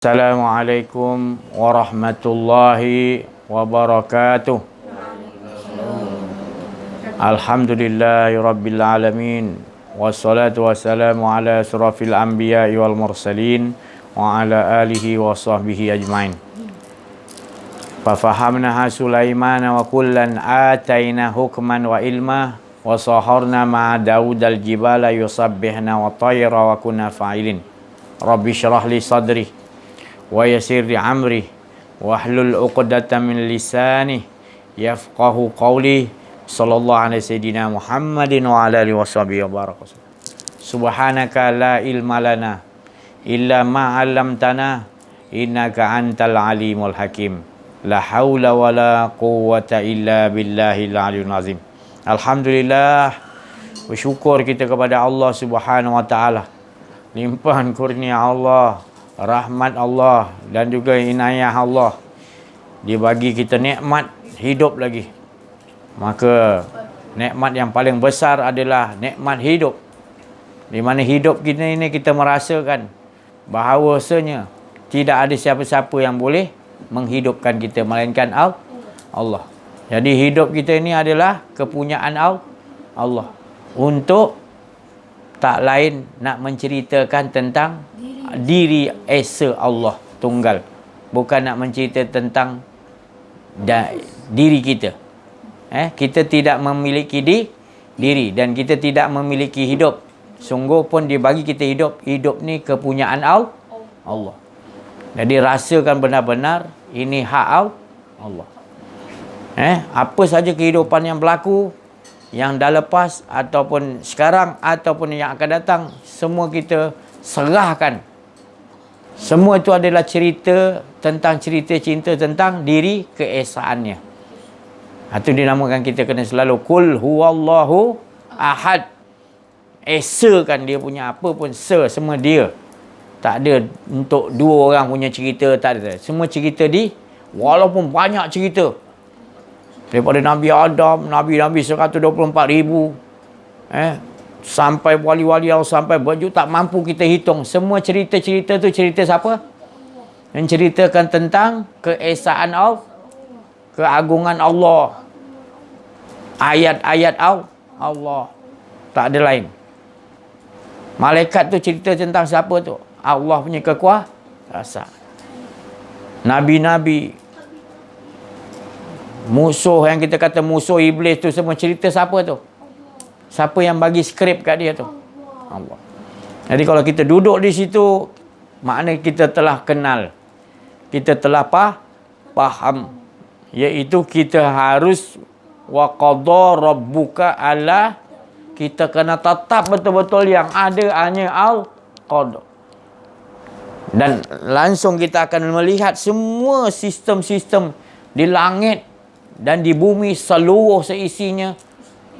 Assalamualaikum warahmatullahi wabarakatuh. Alhamdulillahi rabbil alamin. Wassalatu wassalamu ala asrafil anbiya'i wal mursalin wa ala alihi wa sahbihi ajmain. Fafahamnaha Sulaimana wa kullan ataina hukman wa ilma wa saharna ma'a Daudal jibala yusabbihna wa tayra wa kunna fa'ilin. Rabbi syrah li sadri wa yassir li amri wahlul 'uqdatam min lisani yafqahu qawli. Sallallahu alaihi sayyidina Muhammadin wa ala alihi washabihi wa baraka. Subhanaka la ilma lana illa ma 'allamtana innaka antal alimul hakim. La haula wala quwwata illa billahil aliyyil azim. Alhamdulillah, bersyukur kita kepada Allah Subhanahu wa taala. Limpahan kurnia Allah, rahmat Allah dan juga inayah Allah, dibagi kita nikmat hidup lagi. Maka nikmat yang paling besar adalah nikmat hidup, di mana hidup kita ini kita merasakan bahawasanya tidak ada siapa-siapa yang boleh menghidupkan kita melainkan Allah. Jadi hidup kita ini adalah kepunyaan Allah. Untuk tak lain nak menceritakan tentang diri esa Allah tunggal, bukan nak mencerita tentang diri kita. Kita tidak memiliki diri dan kita tidak memiliki hidup. Sungguh pun dibagi kita hidup. Hidup ni kepunyaan Allah. Jadi rasakan benar-benar ini hak Allah. Apa saja kehidupan yang berlaku, yang dah lepas ataupun sekarang ataupun yang akan datang, semua kita serahkan. Semua itu adalah cerita cinta tentang diri keesaannya. Itu dinamakan kita kena selalu kul huwallahu ahad. Esakan dia punya apa pun, semua dia. Tak ada untuk dua orang punya cerita, tak ada. Semua cerita walaupun banyak cerita. Daripada Nabi Adam, Nabi-Nabi 124,000. Sampai wali-wali Allah, sampai baju tak mampu kita hitung. Semua cerita-cerita tu cerita siapa? Menceritakan tentang keesaan Allah, keagungan Allah, ayat-ayat Allah. Tak ada lain. Malaikat tu cerita tentang siapa tu? Allah punya kekuasaan. Nabi-nabi, musuh yang kita kata musuh iblis tu semua cerita siapa tu? Siapa yang bagi skrip kat dia tu? Allah. Jadi kalau kita duduk di situ, makna kita telah kenal, kita telah faham, iaitu kita harus wa qadha rabbuka alla, kita kena tetap betul-betul yang ada hanya al-qadha. Dan langsung kita akan melihat semua sistem-sistem di langit dan di bumi seluruh seisinya,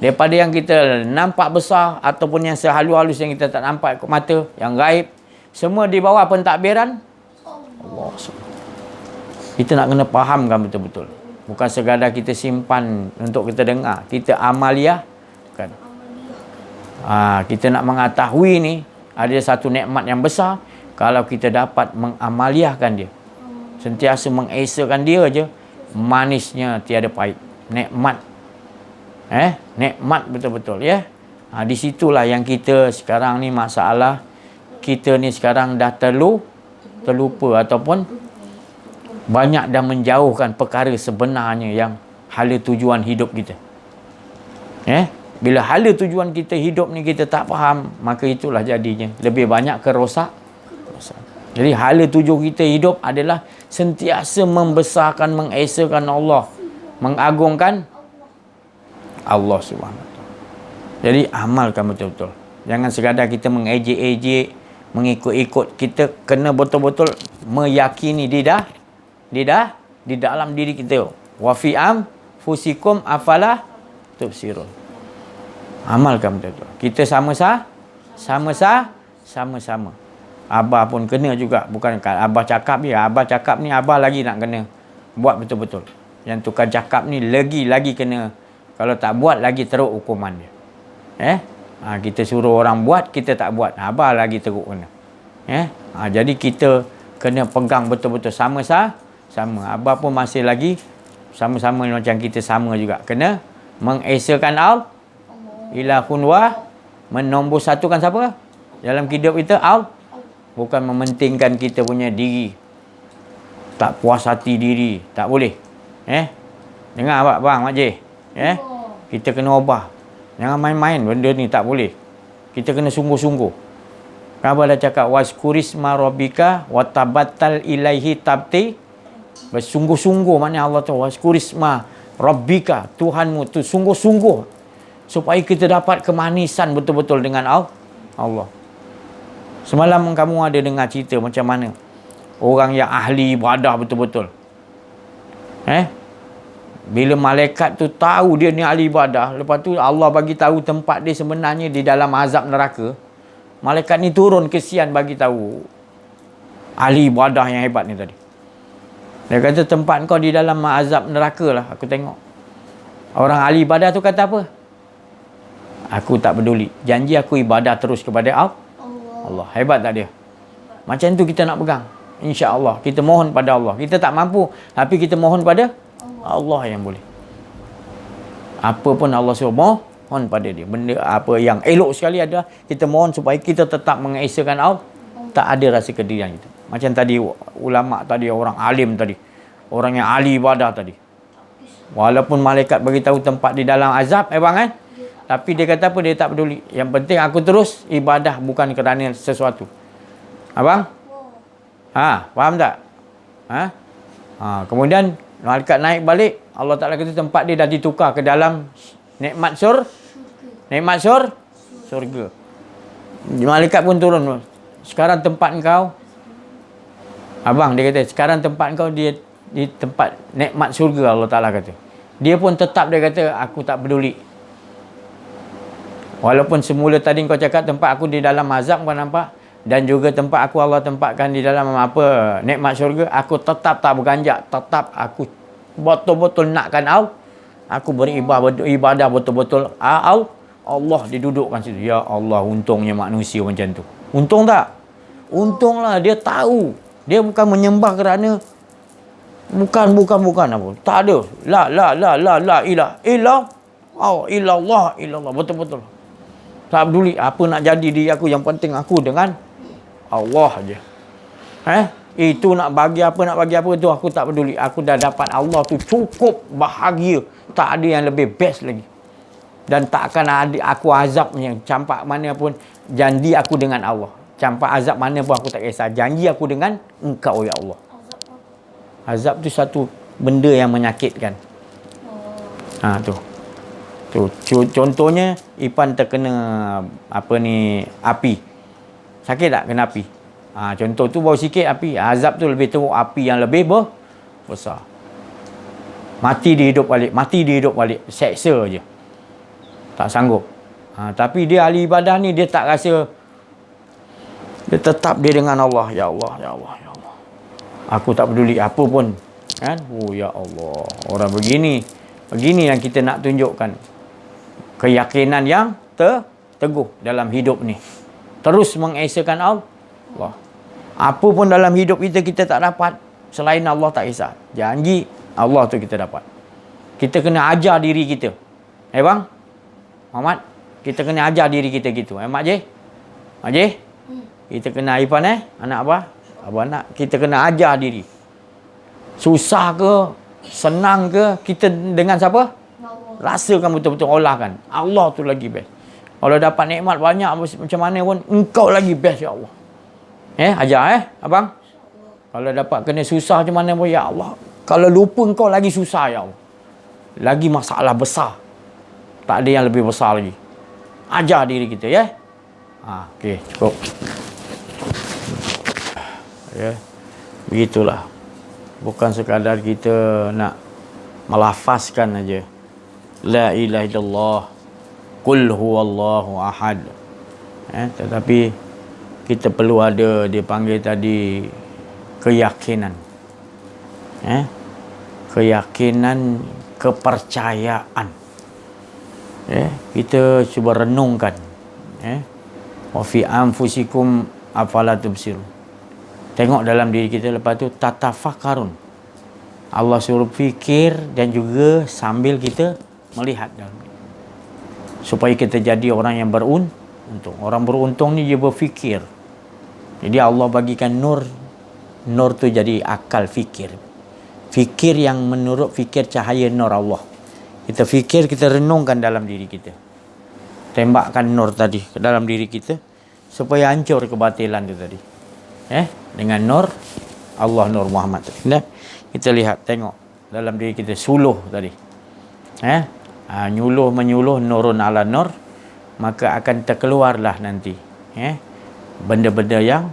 daripada yang kita nampak besar ataupun yang sehalus-halus yang kita tak nampak ikut mata, yang gaib, semua di bawah pentadbiran Allah. Kita nak kena fahamkan betul-betul. Bukan sekadar kita simpan untuk kita dengar, kita amaliah kan. Kita nak mengetahui ni ada satu nikmat yang besar kalau kita dapat mengamaliahkan dia. Sentiasa mengesakan dia aja, manisnya tiada pahit. Nikmat. Nikmat betul-betul ya. Di situlah yang kita sekarang ni masalah. Kita ni sekarang dah terlupa ataupun banyak dah menjauhkan perkara sebenarnya yang hala tujuan hidup kita. Bila hala tujuan kita hidup ni kita tak faham, maka itulah jadinya lebih banyak kerosakan. Jadi hala tujuan kita hidup adalah sentiasa membesarkan, mengesakan Allah, mengagungkan Allah Subhanahu Wa Taala. Jadi amalkan betul-betul. Jangan sekadar kita mengejek-ejek, mengikut-ikut. Kita kena betul-betul meyakini di dalam diri kita. Wa fi anfusikum afala tubsirun. Amalkan betul-betul. Kita sama-sama. Abah pun kena juga. Bukan Abah cakap dia. Abah cakap ni Abah lagi nak kena buat betul-betul. Yang tukar cakap ni lagi kena. Kalau tak buat lagi teruk hukuman dia. Kita suruh orang buat, kita tak buat. Abah lagi teruk kena. Jadi kita kena pegang betul-betul sama. Abah pun masih lagi sama-sama macam kita sama juga. Kena mengesakan ilahun wa, menombor satukan siapa? Dalam hidup kita bukan mementingkan kita punya diri. Tak puas hati diri, tak boleh. Dengar bang Mak J. Kita kena ubah. Jangan main-main benda ni, tak boleh. Kita kena sungguh-sungguh. Abah dah cakap waskurisma rabbika wa tabattal ilaihi tabti. Bersungguh-sungguh maknanya Allah tu waskurisma rabbika, Tuhanmu tu sungguh-sungguh supaya kita dapat kemanisan betul-betul dengan Allah. Semalam kamu ada dengar cerita macam mana orang yang ahli ibadah betul-betul. Bila malaikat tu tahu dia ni ahli ibadah, lepas tu Allah bagi tahu tempat dia sebenarnya di dalam azab neraka. Malaikat ni turun kesian bagi tahu ahli ibadah yang hebat ni tadi. Dia kata tempat kau di dalam azab neraka lah, aku tengok. Orang ahli ibadah tu kata apa? Aku tak peduli. Janji aku ibadah terus kepada Allah. Hebat tak dia? Macam tu kita nak pegang. InsyaAllah. Kita mohon pada Allah. Kita tak mampu, tapi kita mohon pada Allah yang boleh. Apa pun Allah suruh mohon pada dia. Benda apa yang elok sekali adalah kita mohon supaya kita tetap mengesakan Allah. Tak ada rasa kedirian kita. Macam tadi ulama tadi, orang alim tadi, orang yang ahli ibadah tadi. Walaupun malaikat bagi tahu tempat di dalam azab, bang tapi dia kata apa? Dia tak peduli. Yang penting aku terus ibadah bukan kerana sesuatu. Abang? Faham tak? Kemudian malaikat naik balik, Allah Ta'ala kata tempat dia dah ditukar ke dalam nikmat surga. Malaikat pun turun. Sekarang tempat kau, abang, dia kata sekarang tempat kau dia di tempat nikmat surga. Allah Ta'ala kata. Dia pun tetap, dia kata aku tak peduli. Walaupun semula tadi kau cakap tempat aku di dalam azab, kau nampak, dan juga tempat aku Allah tempatkan di dalam apa nikmat syurga, aku tetap tak berganjak, tetap aku betul-betul nakkan aku beribadah betul-betul Allah didudukkan situ. Ya Allah, untungnya manusia macam tu. Untung tak? Untunglah dia tahu. Dia bukan menyembah kerana bukan apa. Tak ada. La illallah betul-betul. Tak peduli apa nak jadi diri aku, yang penting aku dengan Allah aja. Itu nak bagi apa tu aku tak peduli. Aku dah dapat Allah tu cukup bahagia. Tak ada yang lebih best lagi. Dan tak akan ada aku azabnya. Campak mana pun janji aku dengan Allah. Campak azab mana pun aku tak kisah. Janji aku dengan Engkau ya Allah. Azab tu satu benda yang menyakitkan. Contohnya Ipan terkena api. Sakit tak kena api? Contoh tu baru sikit api. Azab tu lebih teruk, api yang lebih besar. Mati dihidup balik. Seksa je. Tak sanggup. Tapi dia ahli ibadah ni, dia tak rasa. Dia tetap dia dengan Allah. Ya Allah. Aku tak peduli apa pun. Kan? Ya Allah. Orang begini yang kita nak tunjukkan. Keyakinan yang teguh dalam hidup ni. Terus mengesakan Allah. Apa pun dalam hidup kita tak dapat. Selain Allah tak kisah. Janji Allah tu kita dapat. Kita kena ajar diri kita. Bang? Muhammad? Kita kena ajar diri kita gitu. Mak J? Kita kena Ipan anak abah? Abah anak. Kita kena ajar diri. Susah ke? Senang ke? Kita dengan siapa? Rasakan betul-betul, olahkan. Allah tu lagi best. Kalau dapat nikmat banyak macam mana pun, Engkau lagi best ya Allah. Ajar abang. Kalau dapat kena susah macam mana pun, ya Allah. Kalau lupa Engkau lagi susah ya Allah. Lagi masalah besar. Tak ada yang lebih besar lagi. Ajar diri kita ya. Okey, cukup. Begitulah. Bukan sekadar kita nak melafazkan aja. La ilaha illallah. Qul huwallahu ahad. Tetapi kita perlu ada, dia panggil tadi, keyakinan. Keyakinan, kepercayaan. Kita cuba renungkan. Wa fi anfusikum afala tubsirun. Tengok dalam diri kita, lepas tu tatafakkarun. Allah suruh fikir dan juga sambil kita melihat dalam diri. Supaya kita jadi orang yang beruntung. Orang beruntung ni dia berfikir. Jadi Allah bagikan nur. Nur tu jadi akal fikir. Fikir yang menurut fikir cahaya nur Allah. Kita fikir, kita renungkan dalam diri kita. Tembakkan nur tadi ke dalam diri kita supaya hancur kebatilan tu tadi. Dengan nur Allah, nur Muhammad tadi. Nah, kita lihat, tengok dalam diri kita, suluh tadi. Nyuluh menyuluh nurun ala nur, maka akan terkeluarlah nanti benda-benda yang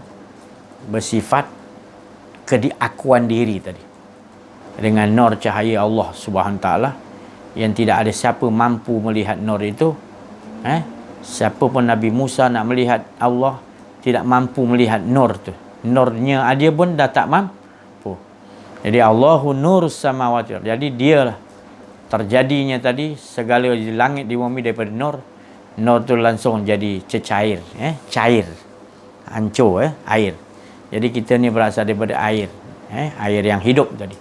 bersifat kediakuan diri tadi. Dengan nur cahaya Allah Subhanahu taala yang tidak ada siapa mampu melihat nur itu. Siapa pun Nabi Musa nak melihat Allah tidak mampu melihat nur tu. Nurnya dia pun dah tak mampu. Jadi Allahu nurus samawati. Jadi dialah terjadinya tadi segala di langit di bumi daripada nur. Nur tu langsung jadi cecair, cair, hancur, air. Jadi kita ni berasal daripada air, air yang hidup tadi,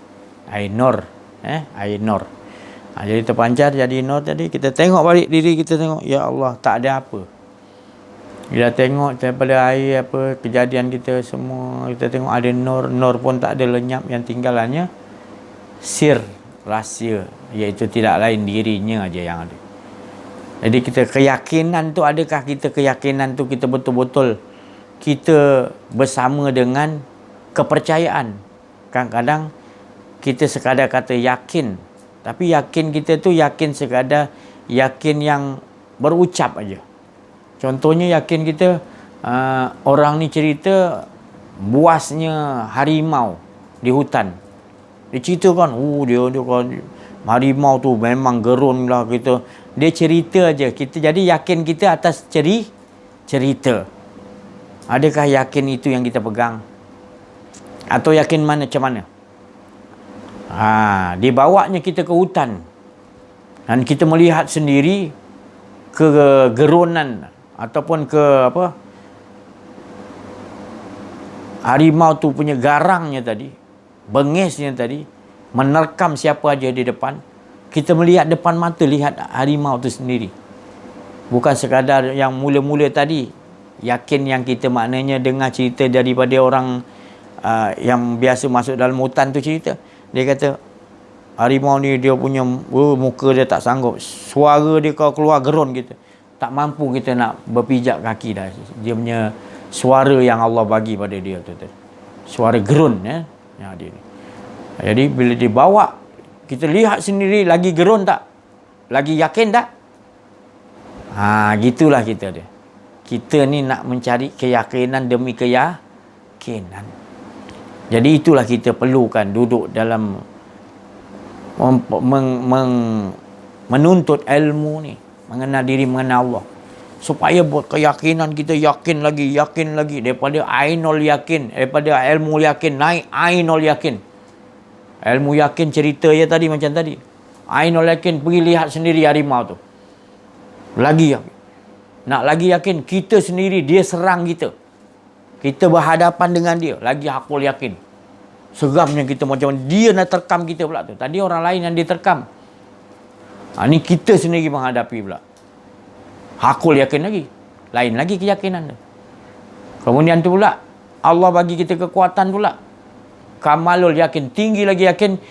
air nur, air nur. Jadi terpancar jadi nur tadi. Kita tengok balik diri kita, tengok, ya Allah, tak ada apa. Bila tengok daripada air apa kejadian kita semua, kita tengok ada nur. Nur pun tak ada, lenyap. Yang tinggalannya sir, rahsia, iaitu tidak lain dirinya aja yang ada. Jadi kita keyakinan tu, adakah kita keyakinan tu kita betul-betul kita bersama dengan kepercayaan? Kadang-kadang kita sekadar kata yakin, tapi yakin kita tu yakin sekadar yakin yang berucap aja. Contohnya yakin kita orang ni cerita buasnya harimau di hutan. Dia ceritakan, dia kan harimau tu memang gerun lah kita. Dia cerita aja. Kita jadi yakin kita atas cerita. Adakah yakin itu yang kita pegang? Atau yakin macam mana? Dibawanya kita ke hutan dan kita melihat sendiri kegerunan ataupun ke harimau tu punya garangnya tadi, bengisnya tadi, menerkam siapa aja di depan. Kita melihat depan mata, lihat harimau tu sendiri. Bukan sekadar yang mula-mula tadi, yakin yang kita maknanya dengar cerita daripada orang yang biasa masuk dalam hutan tu cerita. Dia kata, harimau ni dia punya muka dia tak sanggup. Suara dia kalau keluar gerun kita. Tak mampu kita nak berpijak kaki dah. Dia punya suara yang Allah bagi pada dia tu. Suara gerun yang dia. Jadi bila dibawa, kita lihat sendiri lagi gerun tak? Lagi yakin tak? Gitulah kita dia. Kita ni nak mencari keyakinan demi keyakinan. Jadi itulah kita perlukan duduk dalam menuntut ilmu ni, mengenal diri, mengenal Allah, supaya buat keyakinan kita yakin lagi daripada ainul yakin, daripada ilmu yakin naik ainul yakin. Ilmu yakin cerita ya tadi macam tadi. Ainul yakin pergi lihat sendiri harimau tu. Lagi yakin. Nak lagi yakin, kita sendiri dia serang kita. Kita berhadapan dengan dia, lagi hakul yakin. Seramnya kita macam dia nak terkam kita pula tu. Tadi orang lain yang diterkam. Ni kita sendiri menghadapi pula. Hakul yakin lagi. Lain lagi keyakinan tu. Kemudian tu pula Allah bagi kita kekuatan pula. Kamalul yakin, tinggi lagi yakin.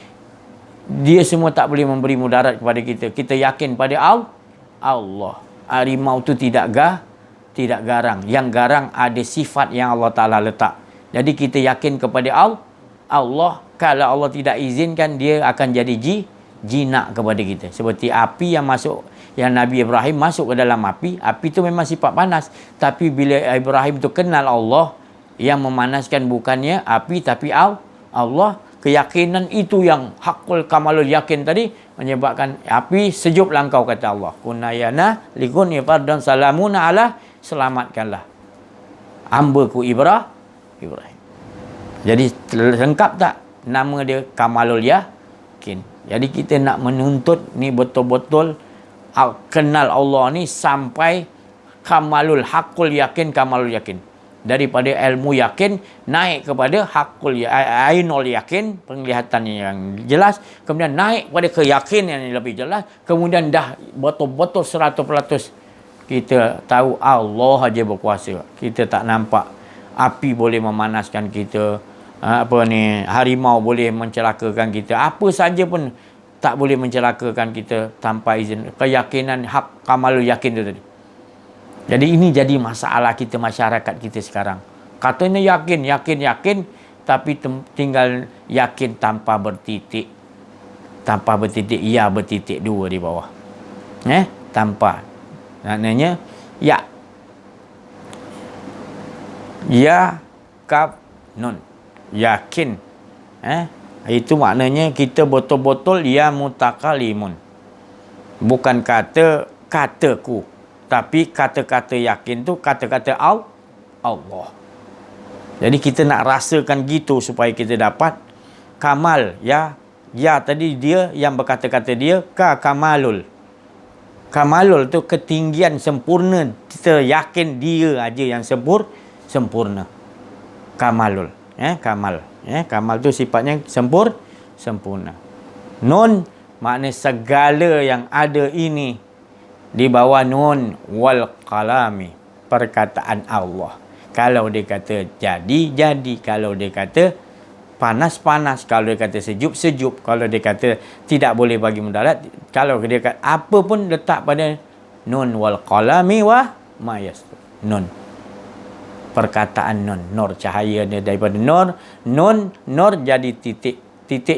Dia semua tak boleh memberi mudarat kepada kita. Kita yakin pada Allah. Harimau tu tidak garang. Yang garang ada sifat yang Allah Ta'ala letak. Jadi kita yakin kepada Allah. Kalau Allah tidak izinkan, dia akan jadi jinak kepada kita. Seperti api yang masuk, yang Nabi Ibrahim masuk ke dalam api. Api tu memang sifat panas. Tapi bila Ibrahim tu kenal Allah, yang memanaskan bukannya api tapi Allah. Keyakinan itu yang hakul kamalul yakin tadi menyebabkan api sejuplah engkau, kata Allah. Kunayana likun ifardan salamuna ala, selamatkanlah hamba-Ku Ibrahim. Jadi lengkap tak nama dia kamalul yakin. Jadi kita nak menuntut ni betul-betul kenal Allah ni sampai kamalul hakul yakin, kamalul yakin. daripada ilmu yakin naik kepada ainul yakin, penglihatan yang jelas, kemudian naik kepada keyakinan yang lebih jelas, kemudian dah betul-betul 100% kita tahu Allah aja berkuasa. Kita tak nampak api boleh memanaskan kita, harimau boleh mencelakakan kita, apa saja pun tak boleh mencelakakan kita tanpa izin. Keyakinan hak kamalul yakin itu tadi. Jadi ini jadi masalah kita, masyarakat kita sekarang. Katanya yakin, tapi tinggal yakin tanpa bertitik. Tanpa bertitik, ya bertitik dua di bawah. Tanpa. Maknanya, ya. Ya, kaf, nun. Yakin. Itu maknanya kita betul-betul ya mutakalimun. Bukan kataku. Tapi kata-kata yakin tu kata-kata Allah. Jadi kita nak rasakan gitu supaya kita dapat kamal. Ya tadi dia yang berkata-kata dia kamalul. Kamalul tu ketinggian sempurna. Kita yakin dia aja yang sempurna. Kamalul. Kamal. Kamal tu sifatnya sempurna. Nun makna segala yang ada ini di bawah nun wal qalami, perkataan Allah. Kalau dia kata jadi, kalau dia kata panas, kalau dia kata sejuk, kalau dia kata tidak boleh bagi mudarat, kalau dia kata apa pun letak pada nun wal qalami wa ma yastur. Nun. Perkataan nun, nur cahaya dia daripada nur jadi titik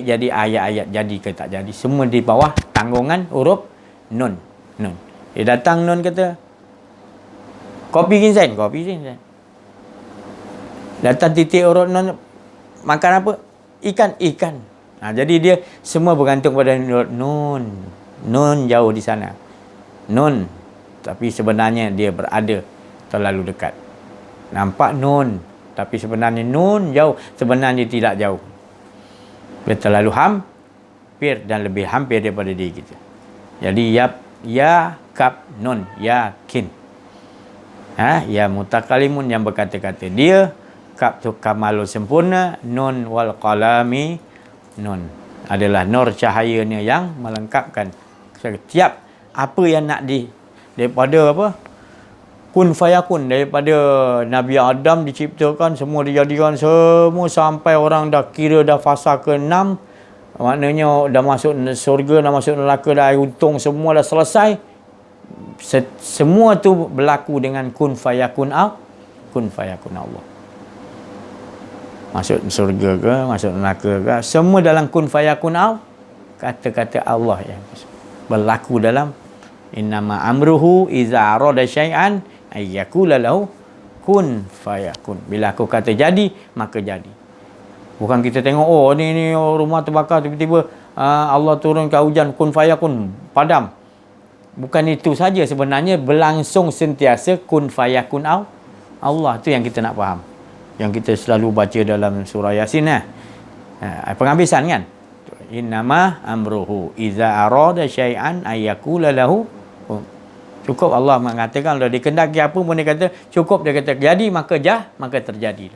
jadi ayat-ayat, jadi ke tak jadi, semua di bawah tanggungan huruf nun. Dia datang nun kata kopi ginseng. Datang titik huruf nun, makan apa? Ikan. Jadi dia semua bergantung pada nun jauh di sana. Nun, tapi sebenarnya dia berada terlalu dekat. Nampak nun, tapi sebenarnya nun jauh, sebenarnya tidak jauh. Dia terlalu hampir dan lebih hampir daripada diri kita. Jadi ya kaf nun yakin. Ya mutakalimun yang berkata-kata dia, kaf tu kamalul sempurna, nun wal qalami, nun adalah nur cahayanya yang melengkapkan setiap apa yang nak daripada kun fayakun, daripada Nabi Adam diciptakan, semua dijadikan semua sampai orang dah kira dah fasa ke-6, maknanya dah masuk surga, dah masuk neraka, dah air untung, semua dah selesai. Semua tu berlaku dengan kun fayakun Allah. Masuk surga ke, masuk neraka ke, semua dalam kun fayakun kata-kata Allah yang berlaku dalam innama amruhu iza arada syai'an ayyakula lahu kun fayakun. Bila aku kata jadi, maka jadi. Bukan kita tengok ni rumah terbakar, tiba-tiba Allah turunkan hujan kun fayakun, padam. Bukan itu saja, sebenarnya berlangsung sentiasa kun fayakun Allah. Tu yang kita nak faham, yang kita selalu baca dalam surah Yasin. Penghabisan kan, innama amruhu iza arada syai'an ayyakula lahu. Cukup Allah mengatakan, kalau dikendaki apa pun dia kata cukup, dia kata jadi, maka terjadi.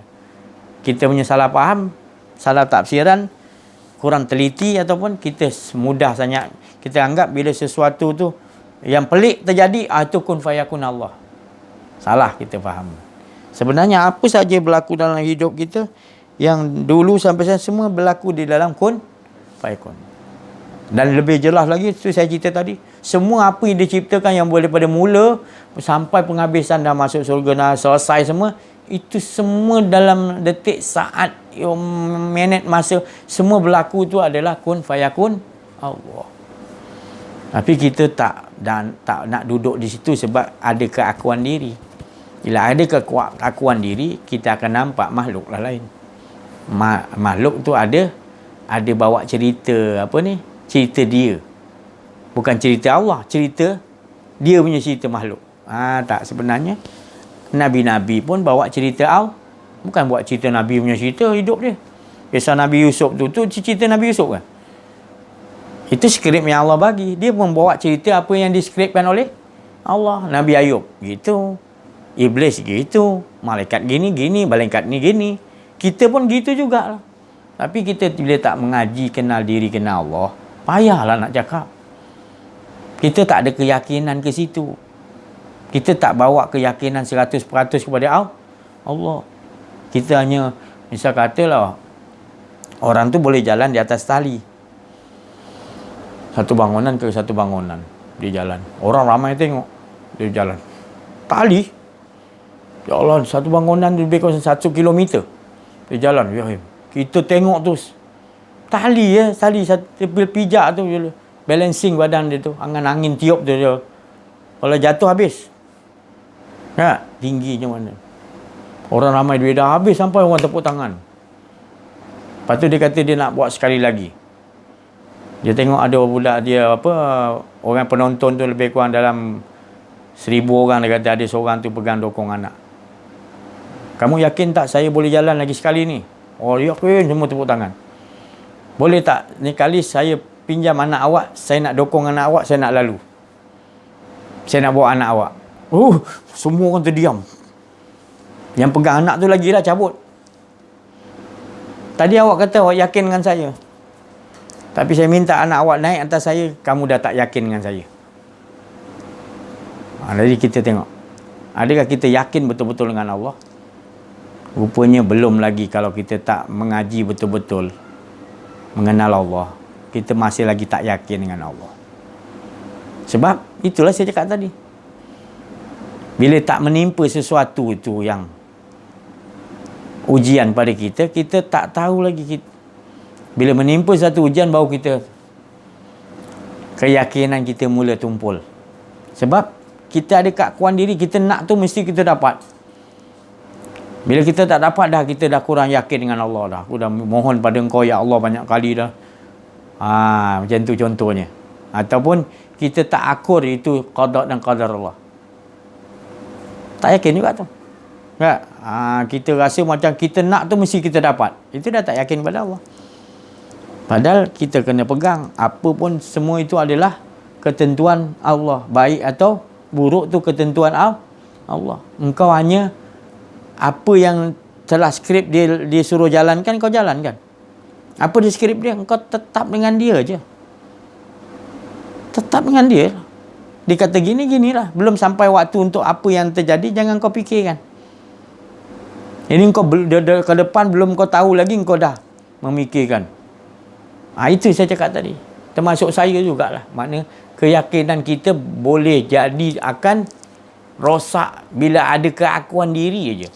Kita punya salah faham, salah tafsiran, kurang teliti, ataupun kita mudah sangat kita anggap bila sesuatu tu yang pelik terjadi, itu kun fayakun Allah. Salah kita faham. Sebenarnya apa saja berlaku dalam hidup kita, yang dulu sampai sekarang, semua berlaku di dalam kun fayakun. Dan lebih jelas lagi, itu saya cerita tadi, semua apa yang diciptakan yang boleh pada mula sampai penghabisan dah masuk surga, dah selesai semua, itu semua dalam detik, saat, minit, masa, semua berlaku tu adalah kun fayakun Allah. Tapi kita tak nak duduk di situ sebab ada keakuan diri. Bila ada keakuan diri, kita akan nampak makhluk lah lain. Makhluk tu ada bawa cerita cerita dia. Bukan cerita Allah, cerita dia punya cerita makhluk. Tak, sebenarnya Nabi-Nabi pun bawa cerita Allah. Bukan buat cerita Nabi punya cerita hidup dia. Kisah Nabi Yusuf tu cerita Nabi Yusuf kan? Itu skrip yang Allah bagi. Dia membawa cerita apa yang diskripkan oleh Allah. Nabi Ayub gitu. Iblis gitu, malaikat gini, malaikat ni gini. Kita pun gitu juga. Tapi kita bila tak mengaji, kenal diri, kenal Allah, payahlah nak cakap. Kita tak ada keyakinan ke situ. Kita tak bawa keyakinan 100% kepada Allah. Kita hanya, misal katalah, orang tu boleh jalan di atas tali. Satu bangunan ke satu bangunan. Dia jalan. Orang ramai tengok. Dia jalan. Tali. Ya Allah, satu bangunan lebih kurang 1 kilometer. Dia jalan. Ya, kita tengok tu. Tali ya. Tali satu pijak tu. Balancing badan dia tu. Angin tiup dia. Kalau jatuh habis. Ya, tingginya mana. Orang ramai duit dah habis sampai orang tepuk tangan. Lepas tu dia kata dia nak buat sekali lagi. Dia tengok ada budak dia orang penonton tu lebih kurang dalam 1,000 orang. Dia kata ada seorang tu pegang dokong anak. Kamu yakin tak saya boleh jalan lagi sekali ni? Oh yakin, semua tepuk tangan. Boleh tak ni kali saya pinjam anak awak, saya nak dokong anak awak, saya nak lalu. Saya nak bawa anak awak. Semua orang terdiam. Yang pegang anak tu lagi dah cabut. Tadi awak kata awak yakin dengan saya. Tapi saya minta anak awak naik atas saya, kamu dah tak yakin dengan saya. Jadi kita tengok. Adakah kita yakin betul-betul dengan Allah? Rupanya belum lagi kalau kita tak mengaji betul-betul mengenal Allah. Kita masih lagi tak yakin dengan Allah. Sebab itulah saya cakap tadi. Bila tak menimpa sesuatu itu yang ujian pada kita, kita tak tahu lagi. Bila menimpa satu ujian, baru kita keyakinan kita mula tumpul. Sebab kita ada keakuan diri, kita nak tu mesti kita dapat. Bila kita tak dapat dah, kita dah kurang yakin dengan Allah dah. Aku dah mohon pada Engkau ya Allah banyak kali dah. Macam tu contohnya. Ataupun kita tak akur itu qada dan qadar Allah. Tak yakin juga tu. Tak? Kita rasa macam kita nak tu mesti kita dapat. Itu dah tak yakin pada Allah. Padahal kita kena pegang. Apa pun semua itu adalah ketentuan Allah. Baik atau buruk tu ketentuan Allah. Engkau hanya apa yang telah skrip dia suruh jalankan, kau jalankan. Apa dia skrip dia? Engkau tetap dengan dia je. Tetap dengan dia. Dia kata gini-ginilah. Belum sampai waktu untuk apa yang terjadi, jangan kau fikirkan. Ini kau ke depan belum kau tahu lagi, kau dah memikirkan. Itu saya cakap tadi. Termasuk saya jugalah. Makna keyakinan kita boleh jadi akan rosak bila ada keakuan diri aja.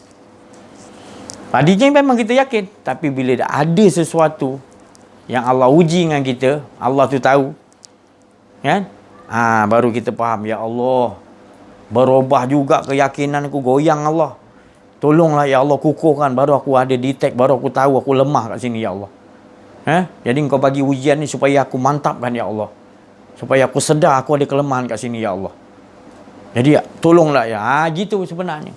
Tadinya memang kita yakin. Tapi bila dah ada sesuatu yang Allah uji dengan kita, Allah tu tahu. Kan? Baru kita faham. Ya Allah, berubah juga keyakinan aku, goyang Allah. Tolonglah ya Allah, kukuhkan. Baru aku ada detect, baru aku tahu aku lemah kat sini ya Allah. Jadi engkau bagi ujian ni supaya aku mantapkan ya Allah. Supaya aku sedar aku ada kelemahan kat sini ya Allah. Jadi tolonglah ya. Gitu sebenarnya.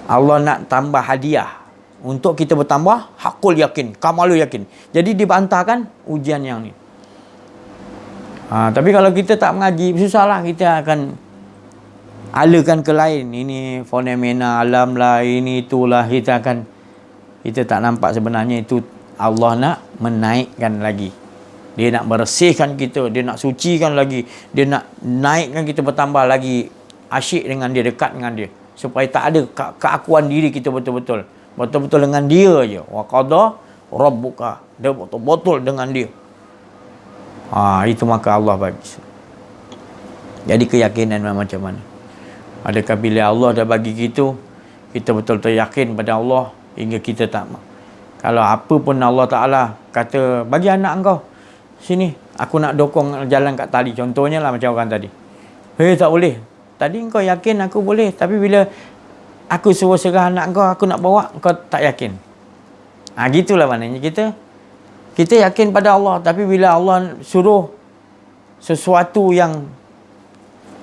Allah nak tambah hadiah. Untuk kita bertambah, hakul yakin, kamalul yakin. Jadi dibantahkan ujian yang ni. Tapi kalau kita tak mengaji, susahlah kita akan alakan ke lain. Ini fenomena alam lah, ini itulah. Kita tak nampak sebenarnya itu Allah nak menaikkan lagi. Dia nak bersihkan kita, dia nak sucikan lagi, dia nak naikkan kita bertambah lagi asyik dengan dia, dekat dengan dia. Supaya tak ada keakuan diri kita betul-betul. Betul-betul dengan dia je. Wa qada rabbuka. Dia betul-betul dengan dia. Itu maka Allah bagi. Jadi keyakinan macam mana? Adakah bila Allah dah bagi gitu, kita betul-betul yakin pada Allah hingga kita tak. Kalau apa pun Allah Ta'ala kata, bagi anak engkau sini, aku nak dokong jalan kat tali. Contohnya lah macam orang tadi. Tak boleh. Tadi engkau yakin aku boleh, tapi bila aku suruh serah anak engkau, aku nak bawa, engkau tak yakin. Gitulah maknanya kita yakin pada Allah, tapi bila Allah suruh sesuatu yang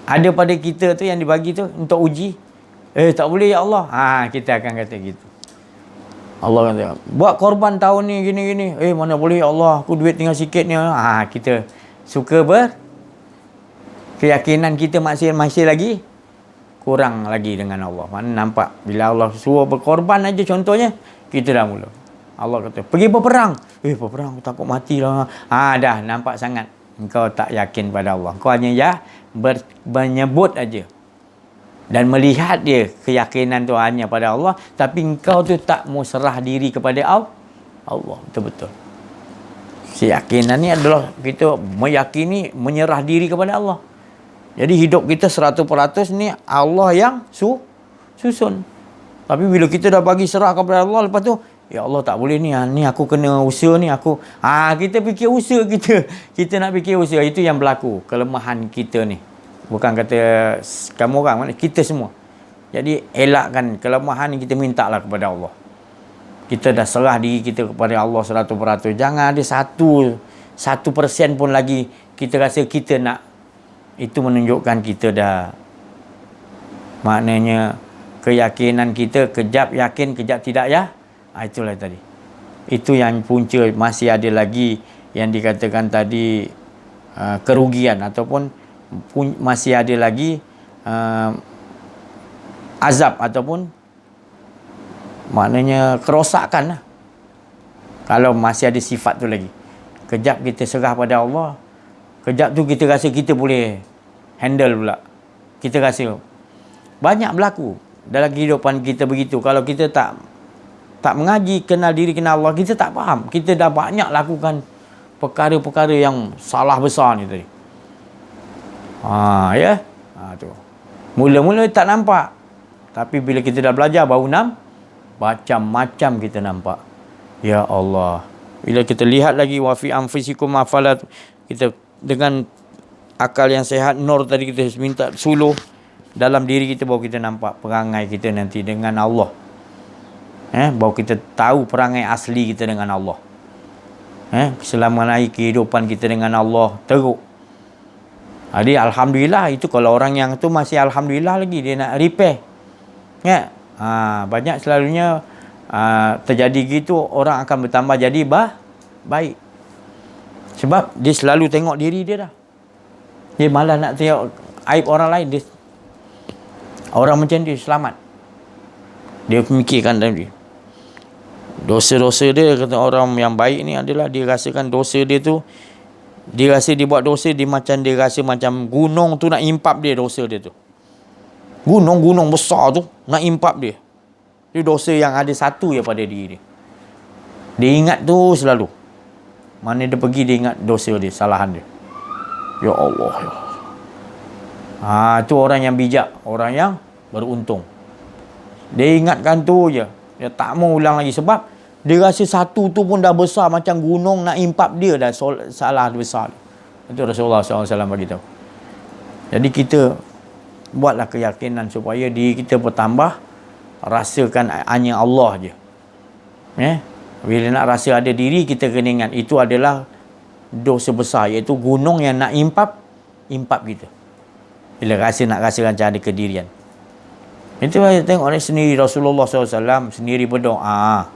ada pada kita tu, yang dibagi tu untuk uji, tak boleh ya Allah. Kita akan kata gitu. Allah kata, buat korban tahun ni gini-gini. Mana boleh ya Allah, aku duit tinggal sikit ni. Kita suka keyakinan kita masih lagi kurang lagi dengan Allah. Mana nampak bila Allah suruh berkorban aja contohnya, kita dah mula. Allah kata, pergi berperang. Berperang, takut matilah. Dah nampak sangat. Engkau tak yakin pada Allah. Kau hanya menyebut aja. Dan melihat dia keyakinan tu hanya pada Allah. Tapi engkau tu tak mau serah diri kepada Allah. Betul-betul. Keyakinan ni adalah kita meyakini, menyerah diri kepada Allah. Jadi hidup kita 100% ni Allah yang susun. Tapi bila kita dah bagi serah kepada Allah, lepas tu, ya Allah tak boleh ni aku kena usaha ni aku. Kita fikir usaha kita. Kita nak fikir usaha. Itu yang berlaku. Kelemahan kita ni. Bukan kata kamu orang, kita semua. Jadi elakkan kelemahan ni, kita mintalah kepada Allah. Kita dah serah diri kita kepada Allah 100%. Jangan ada 1% pun lagi kita rasa kita nak. Itu menunjukkan kita dah, maknanya keyakinan kita kejap yakin, kejap tidak ya. Itulah tadi. Itu yang punca. Masih ada lagi yang dikatakan tadi kerugian, ataupun masih ada lagi azab, ataupun maknanya kerosakan lah. Kalau masih ada sifat tu lagi. Kejap kita serah pada Allah, kejap tu kita rasa kita boleh handle pula. Kita rasa banyak berlaku dalam kehidupan kita begitu. Kalau kita tak mengaji, kenal diri, kenal Allah, kita tak faham. Kita dah banyak lakukan perkara-perkara yang salah besar ni tadi. Tu. Mula-mula tak nampak. Tapi bila kita dah belajar, baru macam-macam kita nampak. Ya Allah. Bila kita lihat lagi, wa fi anfusikum afalat, kita dengan akal yang sehat, nur tadi, kita minta suluh dalam diri kita, baru kita nampak perangai kita nanti dengan Allah. Baru kita tahu perangai asli kita dengan Allah. Selama naik kehidupan kita dengan Allah teruk. Jadi alhamdulillah, itu kalau orang yang tu masih alhamdulillah lagi, dia nak repair. Banyak selalunya terjadi gitu, orang akan bertambah jadi baik. Sebab dia selalu tengok diri dia dah. Dia malah nak tengok aib orang lain. Orang macam dia selamat. Dia memikirkan tadi. Dosa-dosa dia, kata orang yang baik ni adalah dia rasakan dosa dia tu, dia rasa dia buat dosa, dia rasa macam gunung tu nak impap dia, dosa dia tu. Gunung besar tu nak impap dia. Dia dosa yang ada satu je pada diri dia. Dia ingat tu selalu. Mana dia pergi, dia ingat dosa dia, salahan dia. Ya Allah, ya Allah. Tu orang yang bijak, orang yang beruntung. Dia ingatkan tu je. Dia tak mau ulang lagi, sebab dia rasa satu tu pun dah besar macam gunung nak impap dia, dah salah besar. Itu Rasulullah SAW bagi tahu. Jadi kita buatlah keyakinan supaya diri kita bertambah, rasakan hanya Allah je. Bila nak rasa ada diri, kita kena ingat itu adalah dosa besar, iaitu gunung yang nak impap kita. Bila nak rasa macam ada kedirian. Itu saya tengok orang sendiri, Rasulullah SAW sendiri berdoa,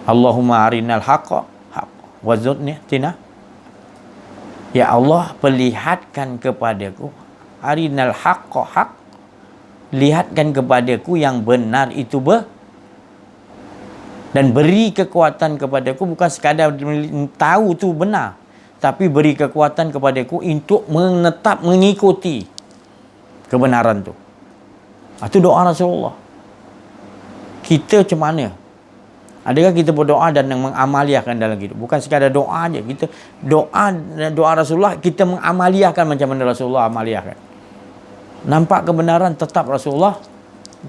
Allahumma arinal haqqa wazudni tina. Ya Allah, perlihatkan kepadaku arinal haqqa haq, lihatkan kepadaku yang benar itu dan beri kekuatan kepadaku, bukan sekadar tahu tu benar, tapi beri kekuatan kepadaku untuk menetap mengikuti kebenaran tu. Itu doa Rasulullah. Kita macam mana? Adakah kita berdoa dan mengamaliahkan dalam hidup? Bukan sekadar doa aja. Kita doa Rasulullah, kita mengamaliahkan macam mana Rasulullah amaliahkan. Nampak kebenaran, tetap Rasulullah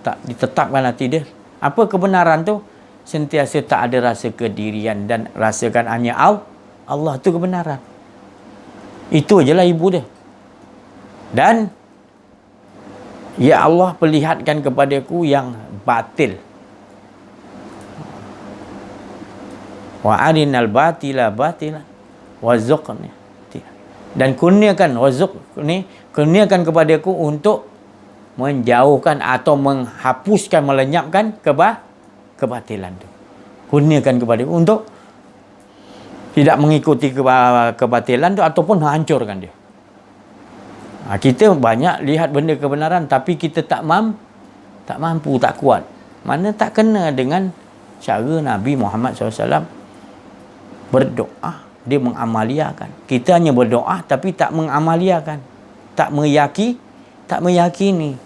tak ditetapkan hati dia. Apa kebenaran tu? Sentiasa tak ada rasa kedirian dan rasakan hanya Allah tu kebenaran. Itu ajalah ibu dia. Dan ya Allah, perlihatkan kepadaku yang batil. Wa arinal batila batilan warzuqni. Dan kurniakan kurniakan kepadaku untuk menjauhkan atau menghapuskan, melenyapkan kebatilan tu. Kurniakan kepadaku untuk tidak mengikuti kebatilan tu ataupun menghancurkan dia. Kita banyak lihat benda kebenaran tapi kita tak mampu, tak kuat. Mana tak kena dengan cara Nabi Muhammad SAW berdoa, dia mengamaliakan. Kita hanya berdoa tapi tak mengamaliakan, tak meyakini.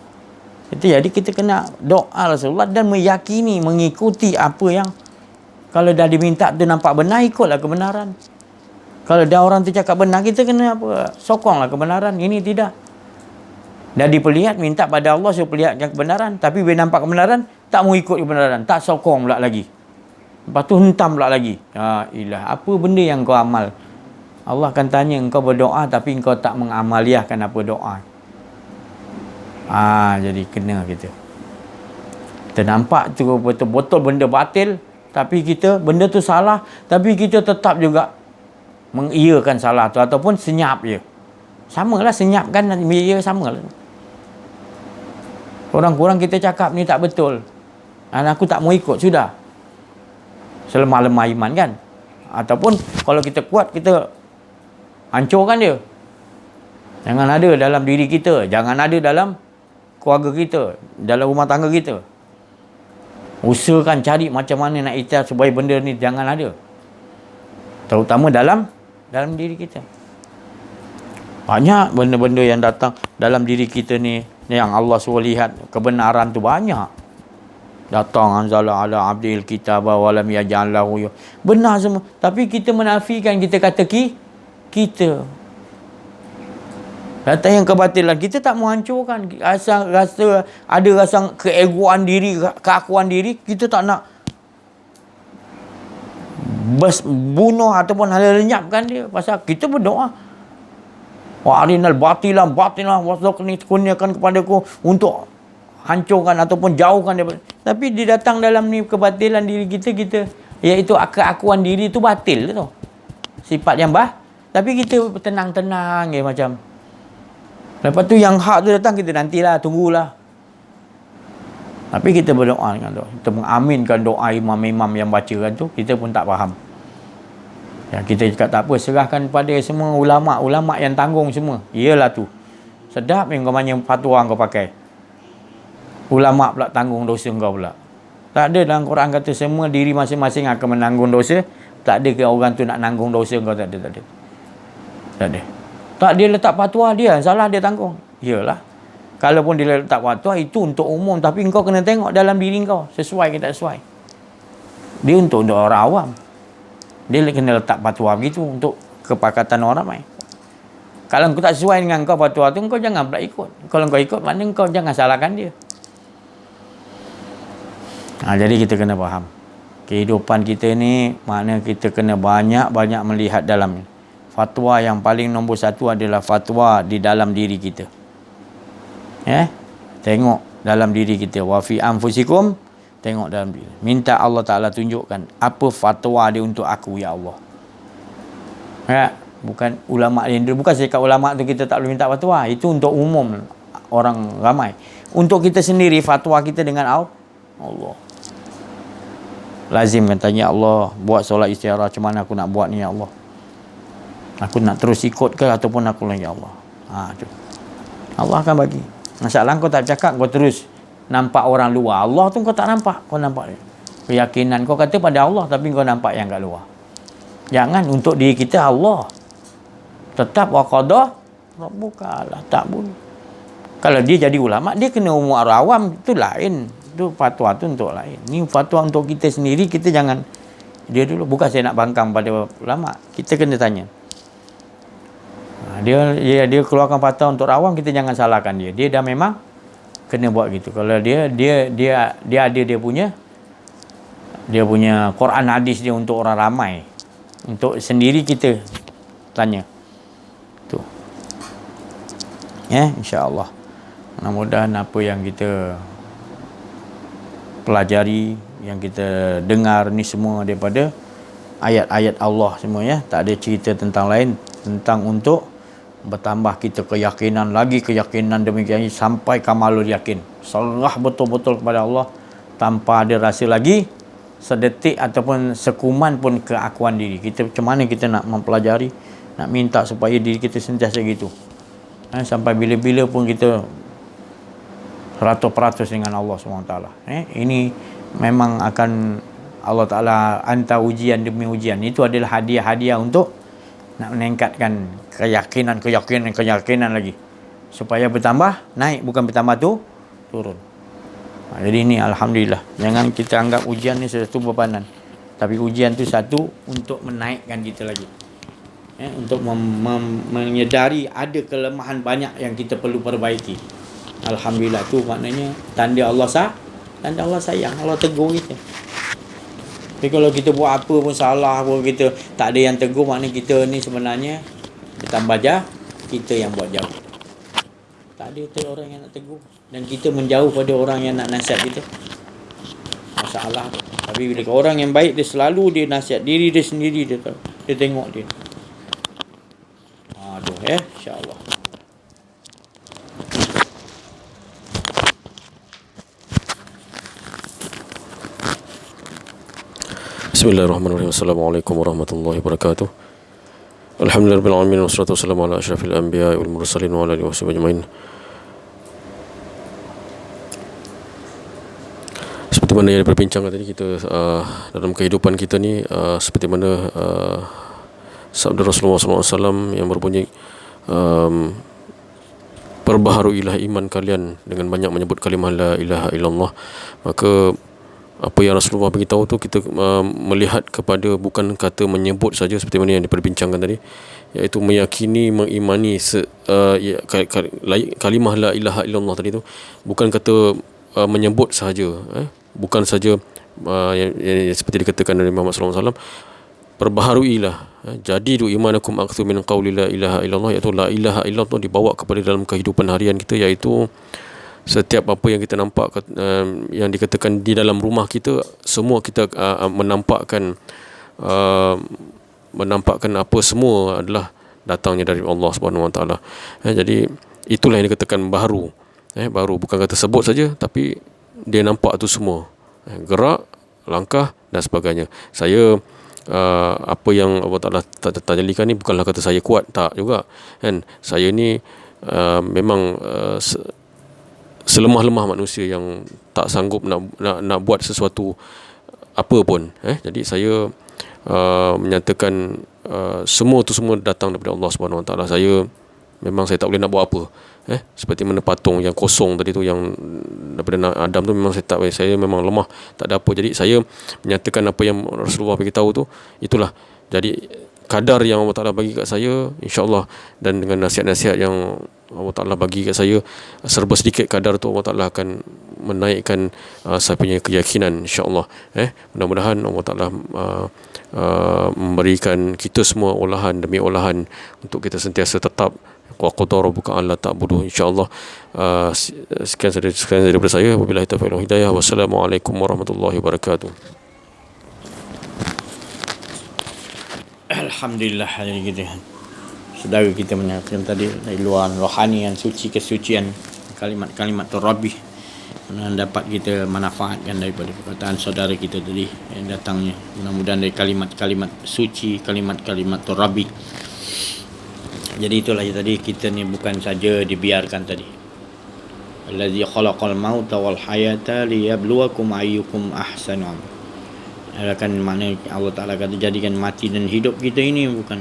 Jadi kita kena doa Rasulullah dan meyakini, mengikuti apa yang kalau dah diminta tu nampak benar, ikutlah kebenaran. Kalau dah orang tu cakap benar, kita kena sokonglah kebenaran. Ini tidak. Dah diperlihat, minta pada Allah supaya perlihatkan kebenaran. Tapi bila nampak kebenaran, tak mau ikut kebenaran. Tak sokong pula lagi. Lepas tu hentam pula lagi. Ya ilah, apa benda yang kau amal? Allah akan tanya, engkau berdoa tapi engkau tak mengamaliahkan apa doa. Jadi kena kita. Kita nampak tu betul-betul benda batil. Tapi kita, benda tu salah. Tapi kita tetap juga mengiyakan salah tu ataupun senyap je. Samalah senyap kan, ya samalah. Kurang-kurang kita cakap ni tak betul. Aku tak mau ikut, sudah. Selemah-lemah iman kan. Ataupun kalau kita kuat, kita hancurkan dia. Jangan ada dalam diri kita, jangan ada dalam keluarga kita, dalam rumah tangga kita. Usahakan cari macam mana nak ikhtiar supaya benda ni jangan ada. Terutama dalam diri kita. Banyak benda-benda yang datang dalam diri kita ni yang Allah suruh lihat kebenaran tu banyak. Datang anzala ala abdil kitaba wa lam yaj'al lahu. Benar semua, tapi kita menafikan, kita kata kita. Datang yang kebatilan, kita tak mau hancurkan. Rasa ada rasa keegoan diri, keakuan diri, kita tak nak bunuh ataupun lenyapkan dia. Pasal kita berdoa, wa arinal batilan wasdaqni, kurniakan kepadaku untuk hancurkan ataupun jauhkan dia. Tapi dia datang dalam ni kebatilan diri kita, iaitu keakuan diri tu batil tu. Sifat yang tapi kita tenang-tenang macam. Lepas tu yang hak tu datang, kita nantilah, tunggulah. Tapi kita berdoa dengan doa. Kita mengaminkan doa imam-imam yang bacakan tu, kita pun tak faham. Ya, kita cakap tak apa, serahkan pada semua ulama' yang tanggung semua. Iyalah tu. Sedap yang kau banyak fatwa kau pakai. Ulama' pula tanggung dosa kau pula. Tak ada dalam Quran kata semua diri masing-masing akan menanggung dosa. Tak ada ke orang tu nak nanggung dosa kau, tak ada. Tak ada. Tak, dia letak fatwa, dia salah, dia tanggung. Iyalah. Kalaupun dia letak fatwa, itu untuk umum. Tapi kau kena tengok dalam diri kau, sesuai ke tak sesuai. Dia untuk orang awam. Dia kena letak fatwa begitu untuk kepakatan orang ramai. Kalau kau tak sesuai dengan kau fatwa tu, kau jangan pula ikut. Kalau kau ikut, maknanya kau jangan salahkan dia. Jadi kita kena faham. Kehidupan kita ni, makna kita kena banyak-banyak melihat dalamnya. Fatwa yang paling nombor satu adalah fatwa di dalam diri kita. Tengok dalam diri kita. Wa fi anfusikum, tengok dalam diri. Minta Allah Ta'ala tunjukkan apa fatwa dia untuk aku, ya Allah. Bukan ulama' yang dulu. Bukan saya cakap ulama' tu kita tak boleh minta fatwa. Itu untuk umum orang ramai. Untuk kita sendiri, fatwa kita dengan Allah. Lazim kan tanya Allah, buat solat istikharah, macam mana aku nak buat ni, ya Allah. Aku nak terus ikut ke ataupun aku lagi, ya Allah. Tu. Allah akan bagi. Masalah kau tak cakap, kau terus nampak orang luar. Allah tu kau tak nampak. Kau nampak keyakinan kau kata pada Allah, tapi kau nampak yang kat luar. Jangan, untuk diri kita Allah. Tetap wa qada rabbuka la ta'budu. Kalau dia jadi ulama, dia kena umur awam, itu lain. Itu fatwa tu untuk lain. Ni fatwa untuk kita sendiri, kita jangan. Dia dulu, bukan saya nak bangkang pada ulama. Kita kena tanya. Dia keluarkan fatwa untuk awam, kita jangan salahkan dia. Dia dah memang kena buat gitu. Kalau dia ada dia punya Quran hadis dia untuk orang ramai. Untuk sendiri kita tanya. Tu. Insya-Allah. Mudah-mudahan apa yang kita pelajari, yang kita dengar ni semua daripada ayat-ayat Allah semua, tak ada cerita tentang lain, tentang untuk bertambah kita keyakinan demikian sampai kamalul yakin, serah betul-betul kepada Allah tanpa ada rasa lagi sedetik ataupun sekuman pun keakuan diri kita. Macam mana kita nak mempelajari, nak minta supaya diri kita sentiasa gitu. Sampai bila-bila pun kita 100% dengan Allah SWT. Ini memang akan Allah Ta'ala hantar ujian demi ujian. Itu adalah hadiah-hadiah untuk nak meningkatkan keyakinan lagi, supaya bertambah, naik, bukan bertambah tu turun. Jadi ini Alhamdulillah. Jangan kita anggap ujian ni satu bebanan, tapi ujian tu satu untuk menaikkan kita lagi, untuk menyedari ada kelemahan banyak yang kita perlu perbaiki. Alhamdulillah, tu maknanya tanda Allah sayang, Allah tegur kita. Tapi kalau kita buat apa pun salah pun, kita tak ada yang tegur, maknanya kita ni sebenarnya bertambah kita yang buat jauh. Tak ada orang yang nak tegur, dan kita menjauh pada orang yang nak nasihat kita. Masalah. Tapi bila orang yang baik, dia selalu dia nasihat diri dia sendiri, dia tengok dia. Aduh, insya-Allah. Bismillahirrahmanirrahim. Assalamualaikum warahmatullahi wabarakatuh. Alhamdulillahirabbil alamin, wassalatu wassalamu ala asyrafil anbiya'i wal mursalin wa ala alihi washabihi ajmain. Seperti mana yang diperbincangkan tadi, kita dalam kehidupan kita ni, seperti mana sabda Rasulullah SAW yang berbunyi, perbaharuilah iman kalian dengan banyak menyebut kalimah la ilaha illallah. Maka apa yang Rasulullah beritahu tu, kita melihat kepada bukan kata menyebut saja seperti mana yang diperbincangkan tadi, iaitu meyakini, mengimani kalimah la ilaha illallah tadi tu, bukan kata menyebut sahaja, bukan saja yang seperti dikatakan oleh Muhammad sallallahu alaihi wasallam, perbaharuilah, jadidu imanakum aqthu min qawli la ilaha illallah, iaitu la ilaha illallah dibawa kepada dalam kehidupan harian kita, iaitu setiap apa yang kita nampak, yang dikatakan di dalam rumah kita, semua kita menampakkan apa semua adalah datangnya dari Allah Subhanahu Wa Taala. Jadi itulah yang dikatakan baru. Baru bukan kata sebut saja, tapi dia nampak tu semua, gerak, langkah dan sebagainya. Saya apa yang Allah Taala tajallikan ni bukanlah kata saya kuat, tak juga kan. Saya ni memang selemah-lemah manusia yang tak sanggup nak buat sesuatu apa pun. Jadi saya menyatakan semua datang daripada Allah Subhanahu Wa Taala. Saya tak boleh nak buat apa. Seperti mana patung yang kosong tadi tu, yang daripada Adam tu, memang saya memang lemah, tak ada apa. Jadi saya menyatakan apa yang Rasulullah beritahu tu, itulah. Jadi kadar yang Allah Ta'ala bagi kat saya, insya-Allah, dan dengan nasihat-nasihat yang Allah Ta'ala bagi kat saya, serba sedikit kadar tu Allah Ta'ala akan menaikkan saya punya keyakinan, insya-Allah. Mudah-mudahan Allah Ta'ala memberikan kita semua olahan demi olahan untuk kita sentiasa tetap wa qadara rabbuka alla ta'budu, insya-Allah. Sekian saja daripada saya. Wabillahi taufiq wal hidayah. Wassalamualaikum warahmatullahi wabarakatuh. Alhamdulillah, hari kita saudara kita menyatakan tadi dari luar rohanian, suci, kesucian, kalimat-kalimat Rabbi, dapat kita manfaatkan daripada perkataan saudara kita tadi yang datangnya. Mudah-mudahan dari kalimat-kalimat suci, kalimat-kalimat Rabbi. Jadi itulah tadi, kita ni bukan saja dibiarkan tadi. Allazi khalaqal mauta wal hayata liyabluwakum ayyukum ahsanu amala. Akan makna Allah Ta'ala kata jadikan mati dan hidup kita ini bukan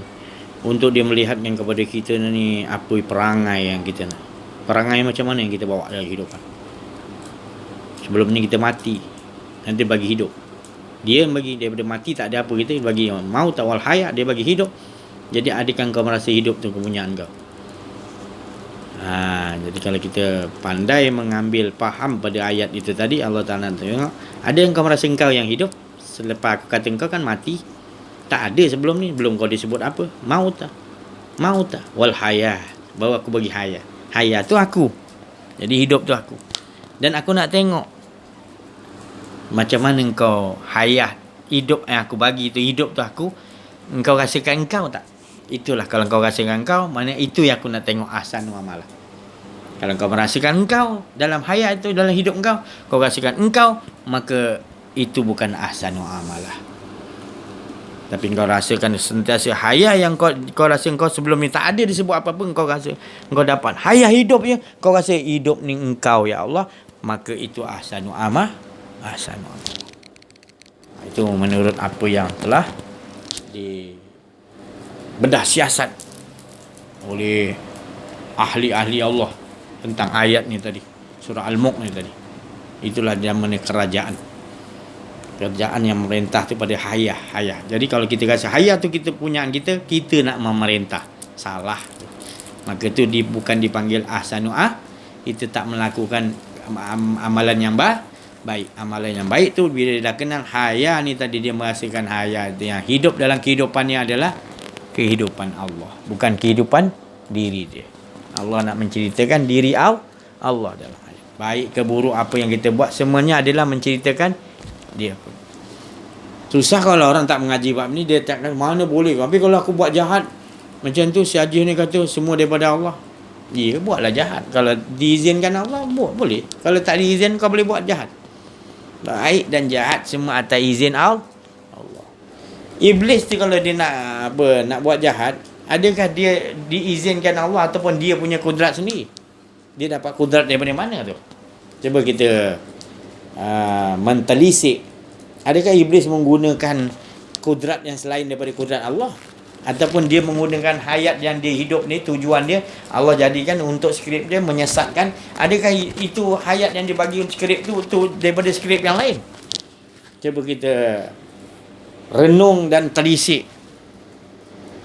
untuk dia melihatkan kepada kita ni apa perangai yang kita nak. Perangai macam mana yang kita bawa dalam kehidupan. Sebelum ni kita mati, nanti bagi hidup. Dia bagi daripada mati tak ada apa, kita bagi maut awal hayat, dia bagi hidup. Jadi adakah kau merasa hidup tu kepunyaan kau? Jadi kalau kita pandai mengambil faham pada ayat itu tadi, Allah Ta'ala tengok, ada yang kau merasa engkau yang hidup selepas aku kata engkau kan mati? Tak ada sebelum ni, belum kau disebut apa? Maut wal hayat, baru aku bagi hayat. Hayat tu aku, jadi hidup tu aku. Dan aku nak tengok macam mana engkau hayat, hidup yang aku bagi tu, hidup tu aku, engkau rasakan engkau tak? Itulah kalau kau rasakan engkau, maknanya itu yang aku nak tengok ahsan wa amalah. Kalau kau merasakan engkau dalam hayat itu, dalam hidup engkau, kau rasakan engkau, maka itu bukan ahsan wa amalah. Tapi kau rasakan sentiasa hayah yang kau rasa kau sebelum ni tak ada disebut apa-apa, kau rasa kau dapat hayah hidup je, kau rasa hidup ni engkau ya Allah, maka itu ahsanu amal. Itu menurut apa yang telah dibedah siasat oleh ahli-ahli Allah tentang ayat ni tadi, surah Al-Mulk ni tadi. Itulah zaman kerajaan yang memerintah tu pada hayah. Jadi kalau kita rasa hayah tu kita punyaan kita nak memerintah, salah. Maka tu bukan dipanggil ahsanu kita tak melakukan amalan yang baik. Amalan yang baik tu bila dia dah kenal hayah ni tadi, dia merasakan hayah yang hidup dalam kehidupan ni adalah kehidupan Allah, bukan kehidupan diri dia. Allah nak menceritakan diri Allah dalam ayat. Baik ke buruk apa yang kita buat, semuanya adalah menceritakan dia pun. Susah kalau orang tak mengaji bab ni, dia tak mana boleh. Tapi kalau aku buat jahat macam tu, si Haji ni kata semua daripada Allah. Ya, buatlah jahat. Kalau diizinkan Allah, buat boleh. Kalau tak diizinkan, kau boleh buat jahat. Baik dan jahat semua atas izin Allah. Iblis tu kalau dia nak buat jahat, adakah dia diizinkan Allah ataupun dia punya kudrat sendiri? Dia dapat kudrat daripada mana tu? Cuba kita mentelisik. Adakah iblis menggunakan kudrat yang selain daripada kudrat Allah? Ataupun dia menggunakan hayat yang dia hidup ni, tujuan dia Allah jadikan untuk skrip dia menyesatkan? Adakah itu hayat yang dibagi untuk skrip tu daripada skrip yang lain? Cuba kita renung dan telisik.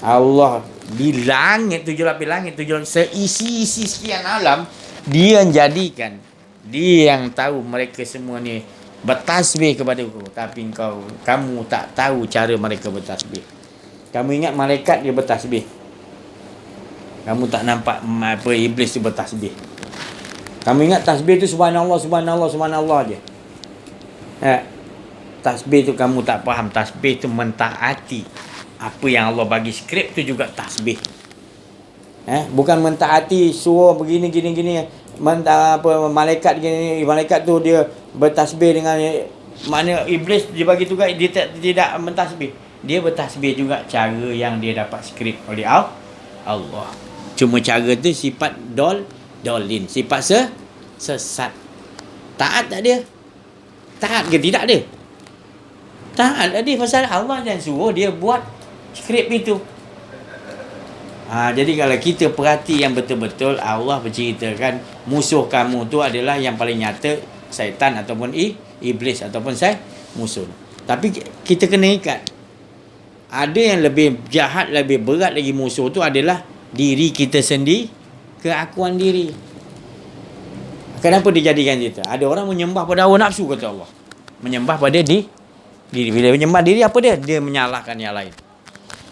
Allah di langit, 7 lapis langit, 7 lapis, seisi sekian alam, dia yang jadikan, dia yang tahu mereka semua ni bertasbih kepada aku. Tapi kamu tak tahu cara mereka bertasbih. Kamu ingat malaikat dia bertasbih, kamu tak nampak iblis tu bertasbih. Kamu ingat tasbih tu subhanallah je. Tasbih tu kamu tak faham. Tasbih tu mentaati apa yang Allah bagi, skrip tu juga tasbih. Bukan mentaati suruh begini malaikat gini, malaikat tu dia bertasbih dengan mana iblis dia bagi tugas, dia tidak mentasbih. Dia bertasbih juga cara yang dia dapat skrip oleh Allah. Cuma cara tu sifat dolin, sifat sesat. Taat tak dia? Taat ke tidak dia? Taat tak dia, pasal Allah yang suruh dia buat skrip itu. Jadi kalau kita perhati yang betul-betul, Allah berceritakan musuh kamu tu adalah yang paling nyata, syaitan ataupun iblis ataupun musuh. Tapi kita kena ikat, ada yang lebih jahat, lebih berat lagi musuh tu adalah diri kita sendiri, keakuan diri. Kenapa dijadikan kita? Ada orang menyembah pada hawa nafsu, kata Allah. Menyembah pada diri. Bila menyembah diri, apa dia? Dia menyalahkan yang lain.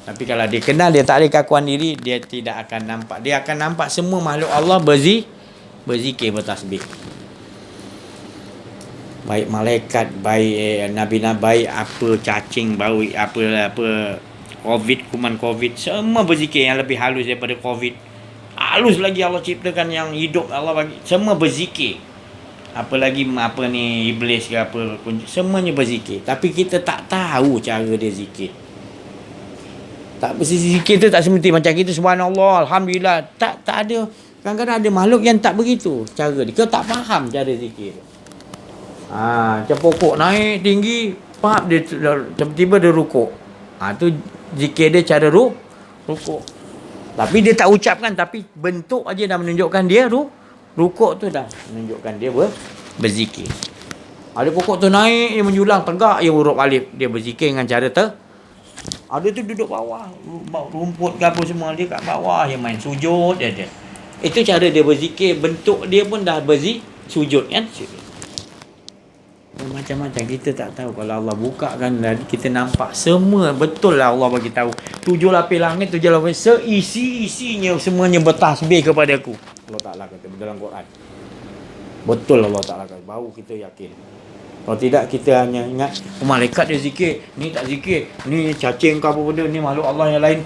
Tapi kalau dia kenal, dia tak ada keakuan diri, dia tidak akan nampak. Dia akan nampak semua makhluk Allah berzikir, bertasbih. Baik malaikat, baik nabi-nabi, baik apa cacing, baik apa kuman covid, semua berzikir. Yang lebih halus daripada covid, halus lagi Allah ciptakan yang hidup, Allah bagi, semua berzikir. Apalagi iblis ke apa, semuanya berzikir. Tapi kita tak tahu cara dia zikir. Tak zikir tu tak semesti macam kita subhanallah, alhamdulillah. Tak ada. Kadang-kadang ada makhluk yang tak begitu cara dia. Kau tak faham cara zikir tu. Macam pokok naik tinggi, dia tiba-tiba dia rukuk. Tu zikir dia cara rukuk. Tapi dia tak ucapkan, tapi bentuk aja dah menunjukkan dia rukuk tu dah menunjukkan dia berzikir. Ada pokok tu naik, dia menjulang tegak, dia huruf alif, dia berzikir dengan cara ada tu duduk bawah, rumput ke apa semua, dia kat bawah, dia main sujud dia. Itu cara dia berzikir, bentuk dia pun dah sujud kan. Macam-macam kita tak tahu. Kalau Allah bukakan, kita nampak semua betul lah. Allah bagi tahu 7 lapis langit, 7 lapis, seisi-isinya semuanya bertasbih kepada aku. Allah Ta'ala kata dalam Quran. Betul Allah Ta'ala kata, baru kita yakin. Kalau tidak, kita hanya ingat malaikat dia zikir, ni tak zikir, ni cacing ke apa benda, ni makhluk Allah yang lain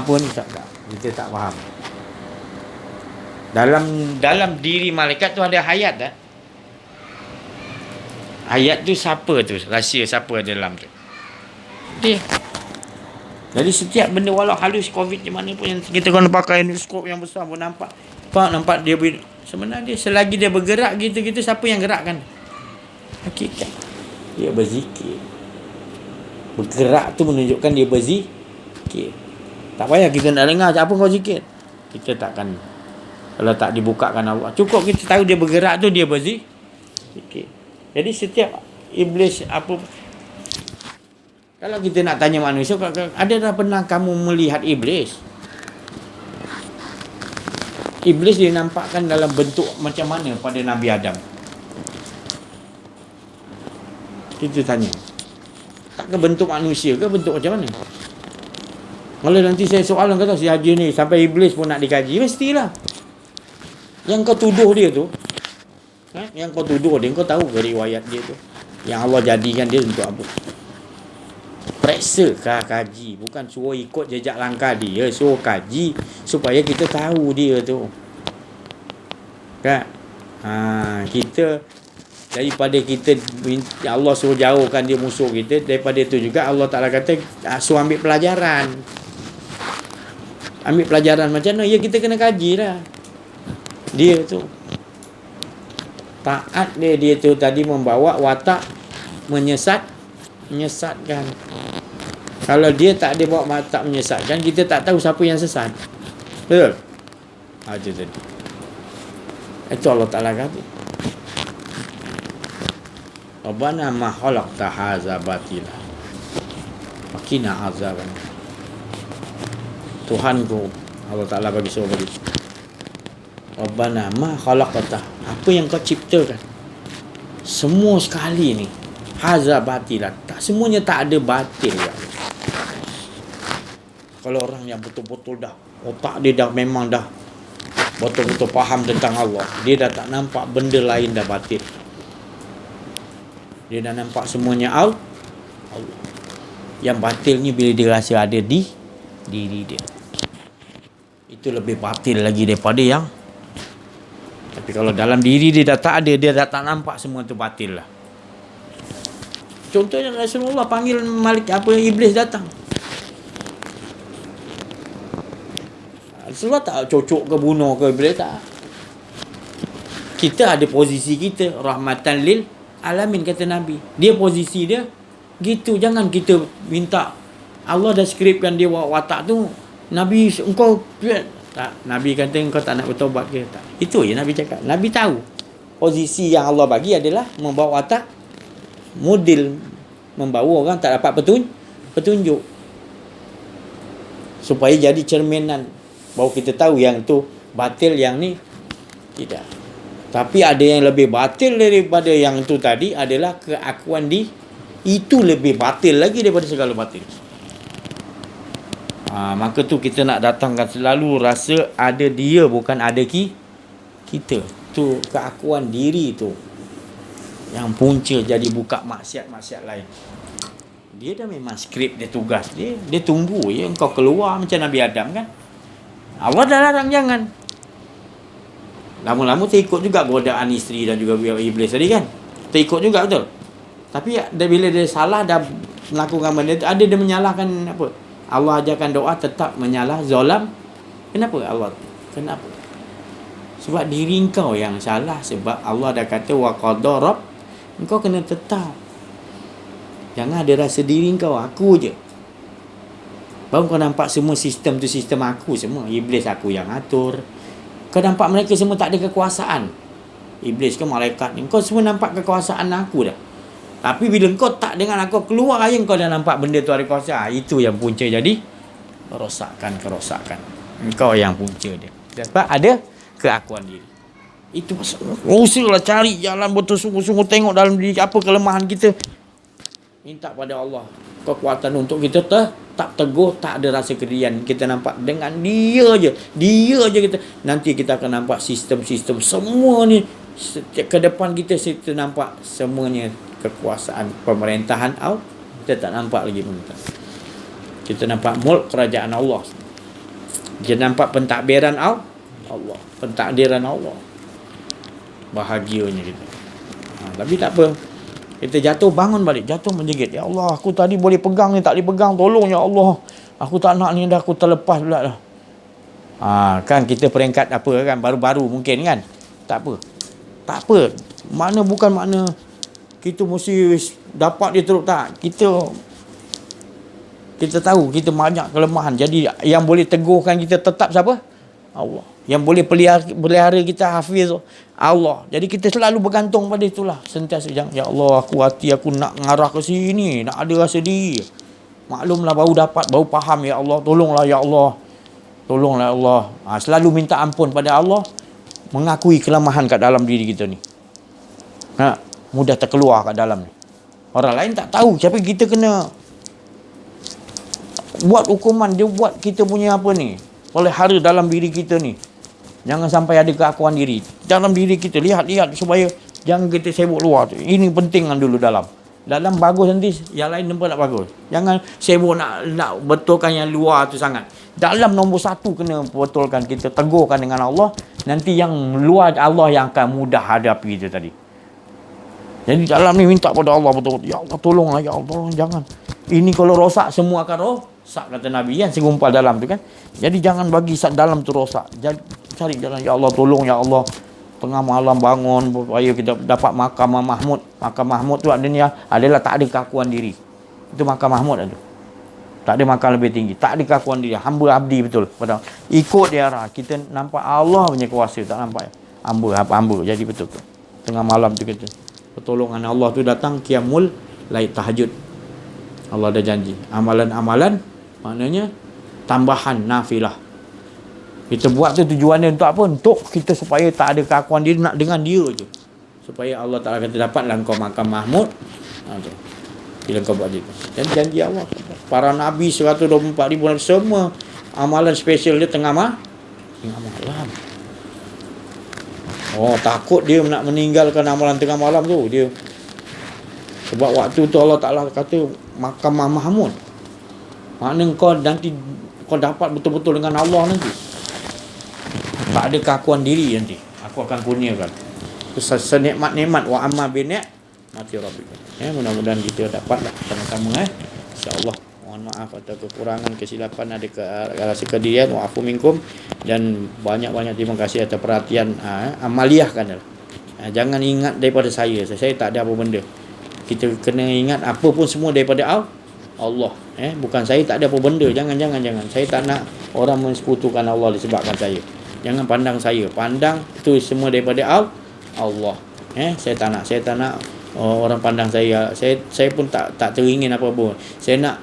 pun tak. Kita tak faham. Dalam diri malaikat tu ada hayat tak? Hayat tu siapa tu? Rahsia siapa dalam tu? Dia. Jadi setiap benda walau halus COVID di mana pun yang kita kena pakai mikroskop yang besar pun nampak dia sebenarnya selagi dia bergerak gitu siapa yang gerakkan? Hakikat. Dia berzikir. Bergerak tu menunjukkan dia berzikir. Tak payah kita nak dengar apa kau zikir. Kita takkan, kalau tak dibukakan Allah. Cukup kita tahu dia bergerak tu dia berzikir. Jadi setiap iblis apa, kalau kita nak tanya manusia, ada dah pernah kamu melihat iblis? Iblis dinampakkan dalam bentuk macam mana pada Nabi Adam? Kita tanya. Tak ke bentuk manusia ke bentuk macam mana? Kalau nanti saya soalan kata si Haji ni sampai iblis pun nak dikaji, mestilah. Yang kau tuduh dia tu, yang kau tuduh dia, kau tahu ke riwayat dia tu? Yang Allah jadikan dia untuk apa? Periksa kaji, bukan suruh ikut jejak langkah dia, suruh kaji supaya kita tahu dia tu. Kan? Kita daripada kita Allah suruh jauhkan dia musuh kita, daripada itu juga Allah Ta'ala kata suruh ambil pelajaran. Ambil pelajaran macam mana? Ya kita kena kaji lah. Dia tu taat dia tu tadi membawa watak menyesatkan. Kalau dia tak ada bawa watak menyesatkan, kita tak tahu siapa yang sesat. Betul? Itu tadi. Itu Allah Ta'ala kata, Rabbana ma khalaqta hadza batila wa qina azaban. Tuhanku, Allah Ta'ala bagi suruh begitu. Rabbana ma khalaqta, apa yang kau ciptakan semua sekali ni hadza batila, tak semuanya tak ada batil ya. Kalau orang yang betul-betul dah otak dia dah memang dah betul-betul faham tentang Allah, dia dah tak nampak benda lain dah batil. Dia dah nampak semuanya Allah. Yang batil ni bila dia rasa ada di diri dia, itu lebih batil lagi daripada yang. Tapi kalau dalam diri dia dah tak ada, dia dah tak nampak semua tu batil lah. Contohnya Rasulullah panggil iblis datang. Rasulullah tak cocok ke bunuh ke iblis, tak. Kita ada posisi kita, rahmatan lil alamin kata Nabi. Dia posisi dia gitu. Jangan kita minta, Allah dah skripkan dia watak tu, Nabi engkau tak. Nabi kata engkau tak nak bertaubat ke? Tak. Itu je Nabi cakap. Nabi tahu posisi yang Allah bagi adalah membawa watak model, membawa orang tak dapat petunjuk supaya jadi cerminan, baru kita tahu yang tu batil, yang ni tidak. Tapi ada yang lebih batil daripada yang tu tadi, adalah keakuan itu lebih batil lagi daripada segala batil. Maka tu kita nak datangkan selalu rasa ada dia, bukan ada kita. Tu keakuan diri tu yang punca jadi buka maksiat-maksiat lain. Dia dah memang skrip dia, tugas dia. Dia tunggu je engkau keluar macam Nabi Adam kan. Allah dah larang jangan. Lama-lama terikut juga godaan isteri dan juga iblis tadi kan. Terikut juga, betul. Tapi bila dia salah dah melakukan benda tu, ada dia menyalahkan apa? Allah ajarkan doa tetap menyalah zalam. Kenapa Allah? Kenapa? Sebab diri engkau yang salah. Sebab Allah dah kata wa qadara rabb, engkau kena tetap. Jangan ada rasa diri engkau aku je. Baru kau nampak semua sistem tu sistem aku semua. Iblis aku yang atur. Kau nampak mereka semua tak ada kekuasaan. Iblis ke malaikat ni, kau semua nampak kekuasaan aku dah. Tapi bila kau tak dengan aku keluar aja, kau dah nampak benda tu ada kuasa. Itu yang punca jadi kerosakan. Kau yang punca dia. Sebab ada keakuan diri. Itu usahalah cari jalan betul, sungguh-sungguh tengok dalam diri apa kelemahan kita. Minta pada Allah kekuatan untuk kita tak teguh, tak ada rasa kedirian. Kita nampak dengan dia je kita. Nanti kita akan nampak sistem-sistem semua ni ke depan kita nampak semuanya kekuasaan pemerintahan Allah. Kita tak nampak lagi pemerintahan. Kita nampak mulk kerajaan Allah. Kita nampak pentadbiran Allah, pentakdiran Allah. Bahagianya kita. Tapi tak apa. Kita jatuh, bangun balik. Jatuh menjegit. Ya Allah, aku tadi boleh pegang ni, tak boleh pegang. Tolong ya Allah. Aku tak nak ni dah, aku terlepas pula dah. Kan kita peringkat apa kan, baru-baru mungkin kan. Tak apa. Tak apa. Mana bukan makna kita mesti dapat dia terus, tak. Kita tahu kita banyak kelemahan. Jadi yang boleh teguhkan kita tetap siapa? Allah. Yang boleh pelihara kita hafiz Allah. Jadi kita selalu bergantung pada itulah. Sentiasa jangan, ya Allah, hati aku nak ngarah ke sini, nak ada rasa diri. Maklumlah baru dapat, baru faham, ya Allah, tolonglah ya Allah. Tolonglah ya Allah. Selalu minta ampun pada Allah, mengakui kelemahan kat dalam diri kita ni. Mudah terkeluar kat dalam ni. Orang lain tak tahu, tapi kita kena buat hukuman, dia buat kita punya apa ni, pelihara dalam diri kita ni. Jangan sampai ada keakuan diri dalam diri kita. Lihat supaya jangan kita sibuk luar tu. Ini penting dulu dalam bagus, nanti yang lain nampak tak bagus. Jangan sibuk nak betulkan yang luar tu sangat. Dalam nombor satu kena betulkan, kita teguhkan dengan Allah. Nanti yang luar Allah yang akan mudah hadapi itu tadi. Jadi dalam ni minta pada Allah betul-betul, ya Allah tolonglah ya Allah, jangan. Ini kalau rosak semua akan rosak, kata Nabi kan, segumpal dalam tu kan. Jadi jangan bagi dalam tu rosak. Jadi cari jalan, ya Allah tolong ya Allah. Tengah malam bangun supaya kita dapat Maqam Mahmud. Maqam Mahmud tu adanya adalah tak ada keakuan diri. Itu Maqam Mahmud tu. Tak ada makam lebih tinggi, tak ada keakuan diri, hamba abdi betul. Padahal ikut dia arah. Kita nampak Allah punya kuasa, tak nampak hamba. Jadi betul. Tengah malam tu kita pertolongan Allah tu datang, qiyamul lail, tahajud. Allah dah janji. Amalan-amalan maknanya tambahan nafilah. Kita buat tu tujuannya untuk apa? Untuk kita supaya tak ada keakuan diri, nak dengan dia je. Supaya Allah Ta'ala kata dapatlah kau Maqam Mahmud. Bila kau buat itu. Dan janji Allah. Para Nabi 124,000 Nabi semua amalan special dia tengah malam. Takut dia nak meninggalkan amalan tengah malam tu. Dia sebab waktu tu Allah Ta'ala kata Maqam Mahmud. Maknanya kau nanti kau dapat betul-betul dengan Allah nanti. Tak ada keakuan diri nanti. Aku akan kurniakan. Senikmat-nikmat wa amma bi ni'mati rabbika. Mudah-mudahan kita dapatlah sama-sama insya-Allah. Mohon maaf atas kekurangan, kesilapan, ada rasa kedirian, wa'afu minkum, dan banyak-banyak terima kasih atas perhatian. Amaliahkan. Jangan ingat daripada saya tak ada apa benda. Kita kena ingat apa pun semua daripada Allah. Bukan saya tak ada apa benda. Jangan. Saya tak nak orang mensekutukan Allah disebabkan saya. Jangan pandang saya. Pandang tu semua daripada Allah. Saya tak nak orang pandang saya. Saya pun tak teringin apa pun. Saya nak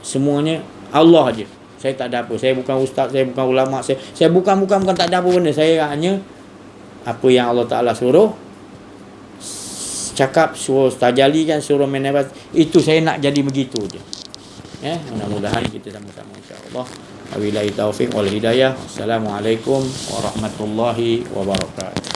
semuanya Allah aja. Saya tak ada apa. Saya bukan ustaz, saya bukan ulama, saya bukan tak ada apa benda. Saya hanya apa yang Allah Ta'ala suruh cakap, suruh tajali kan, suruh menebat, itu saya nak jadi begitu je. Mudah-mudahan kita sama-sama insya-Allah. Wabillahi taufiq wal hidayah. Assalamualaikum warahmatullahi wabarakatuh.